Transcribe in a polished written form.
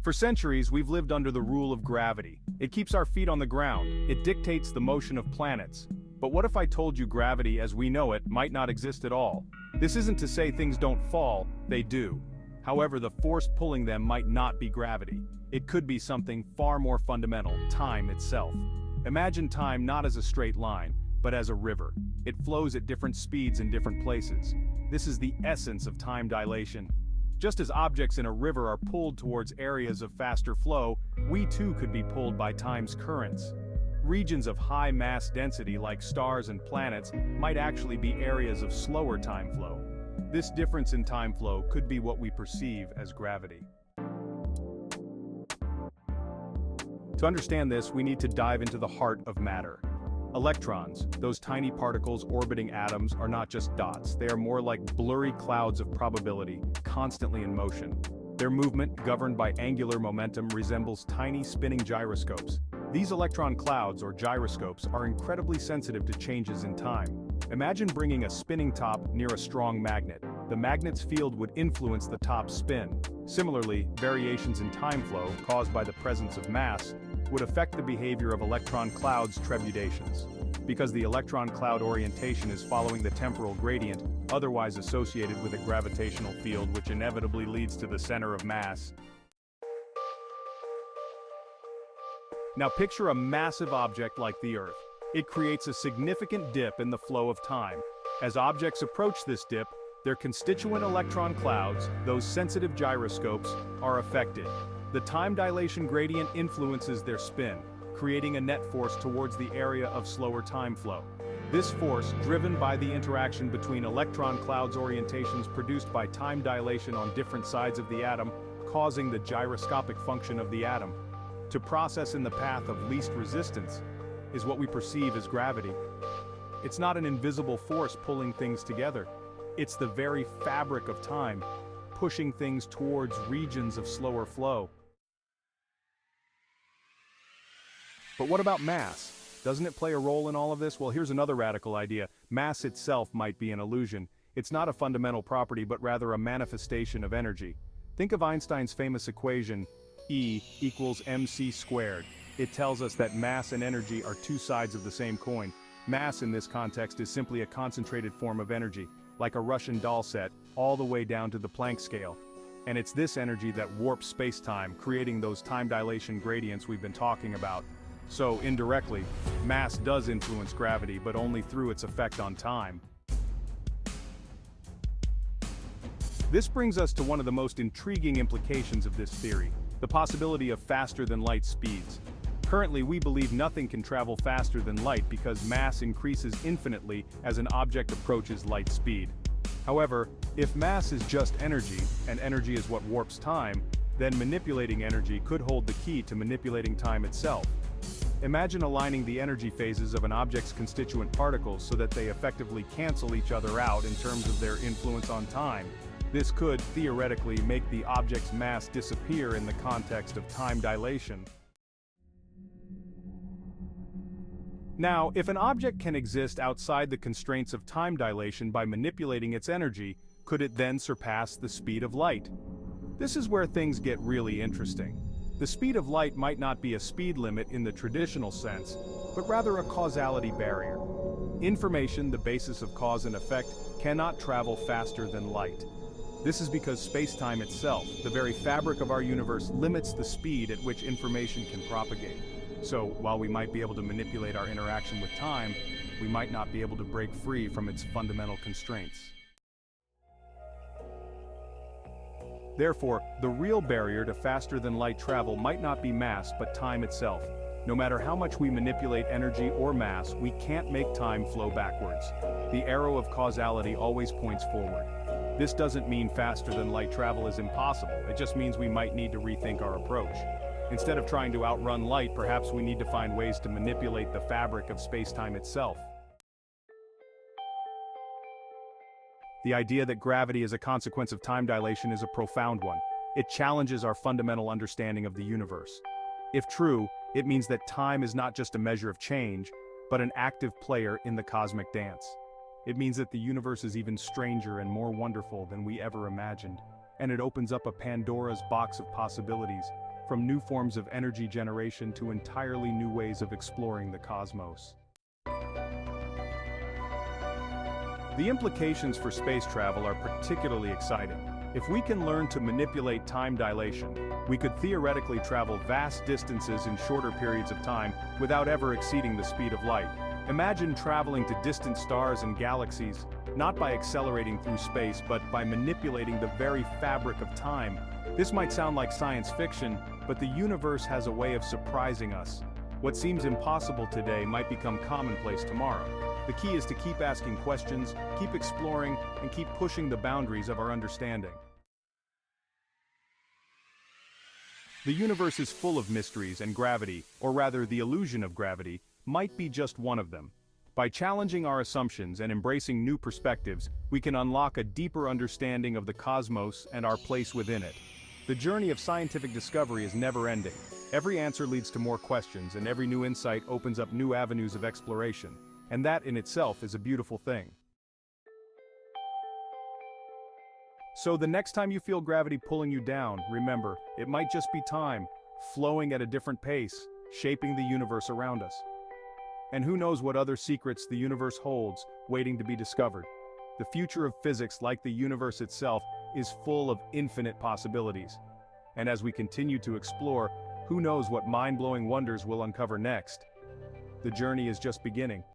For centuries, we've lived under the rule of gravity. It keeps our feet on the ground. It dictates the motion of planets. But what if I told you gravity as we know it might not exist at all? This isn't to say things don't fall, they do. However, the force pulling them might not be gravity. It could be something far more fundamental, time itself. Imagine time not as a straight line, but as a river. It flows at different speeds in different places. This is the essence of time dilation. Just as objects in a river are pulled towards areas of faster flow, we too could be pulled by time's currents. Regions of high mass density like stars and planets might actually be areas of slower time flow. This difference in time flow could be what we perceive as gravity. To understand this, we need to dive into the heart of matter. Electrons, those tiny particles orbiting atoms, are not just dots. They are more like blurry clouds of probability, constantly in motion. Their movement, governed by angular momentum, resembles tiny spinning gyroscopes. These electron clouds, or gyroscopes, are incredibly sensitive to changes in time. Imagine bringing a spinning top near a strong magnet. The magnet's field would influence the top's spin. Similarly, variations in time flow, caused by the presence of mass, would affect the behavior of electron clouds' trebudations. Because the electron cloud orientation is following the temporal gradient, otherwise associated with a gravitational field which inevitably leads to the center of mass. Now picture a massive object like the Earth. It creates a significant dip in the flow of time. As objects approach this dip, their constituent electron clouds, those sensitive gyroscopes, are affected. The time dilation gradient influences their spin, creating a net force towards the area of slower time flow. This force, driven by the interaction between electron clouds orientations produced by time dilation on different sides of the atom, causing the gyroscopic function of the atom to process in the path of least resistance, is what we perceive as gravity. It's not an invisible force pulling things together. It's the very fabric of time, pushing things towards regions of slower flow. But what about mass? Doesn't it play a role in all of this? Well, here's another radical idea. Mass itself might be an illusion. It's not a fundamental property, but rather a manifestation of energy. Think of Einstein's famous equation, E equals mc squared. It tells us that mass and energy are two sides of the same coin. Mass in this context is simply a concentrated form of energy, like a Russian doll set, all the way down to the Planck scale. And it's this energy that warps space-time, creating those time dilation gradients we've been talking about. So, indirectly, mass does influence gravity, but only through its effect on time. This brings us to one of the most intriguing implications of this theory, the possibility of faster-than-light speeds. Currently, we believe nothing can travel faster than light because mass increases infinitely as an object approaches light speed. However, if mass is just energy, and energy is what warps time, then manipulating energy could hold the key to manipulating time itself. Imagine aligning the energy phases of an object's constituent particles so that they effectively cancel each other out in terms of their influence on time. This could, theoretically, make the object's mass disappear in the context of time dilation. Now, if an object can exist outside the constraints of time dilation by manipulating its energy, could it then surpass the speed of light? This is where things get really interesting. The speed of light might not be a speed limit in the traditional sense, but rather a causality barrier. Information, the basis of cause and effect, cannot travel faster than light. This is because space-time itself, the very fabric of our universe, limits the speed at which information can propagate. So, while we might be able to manipulate our interaction with time, we might not be able to break free from its fundamental constraints. Therefore, the real barrier to faster-than-light travel might not be mass but time itself. No matter how much we manipulate energy or mass, we can't make time flow backwards. The arrow of causality always points forward. This doesn't mean faster-than-light travel is impossible, it just means we might need to rethink our approach. Instead of trying to outrun light, perhaps we need to find ways to manipulate the fabric of space-time itself. The idea that gravity is a consequence of time dilation is a profound one. It challenges our fundamental understanding of the universe. If true, it means that time is not just a measure of change, but an active player in the cosmic dance. It means that the universe is even stranger and more wonderful than we ever imagined. and it opens up a Pandora's box of possibilities, from new forms of energy generation to entirely new ways of exploring the cosmos. The implications for space travel are particularly exciting. If we can learn to manipulate time dilation, we could theoretically travel vast distances in shorter periods of time without ever exceeding the speed of light. Imagine traveling to distant stars and galaxies, not by accelerating through space but by manipulating the very fabric of time. This might sound like science fiction, but the universe has a way of surprising us. What seems impossible today might become commonplace tomorrow. The key is to keep asking questions, keep exploring, and keep pushing the boundaries of our understanding. The universe is full of mysteries, and gravity, or rather the illusion of gravity, might be just one of them. By challenging our assumptions and embracing new perspectives, we can unlock a deeper understanding of the cosmos and our place within it. The journey of scientific discovery is never-ending. Every answer leads to more questions, and every new insight opens up new avenues of exploration. And that in itself is a beautiful thing. So the next time you feel gravity pulling you down, remember, it might just be time, flowing at a different pace, shaping the universe around us. And who knows what other secrets the universe holds, waiting to be discovered. The future of physics, like the universe itself, is full of infinite possibilities. And as we continue to explore, who knows what mind-blowing wonders we'll uncover next. The journey is just beginning.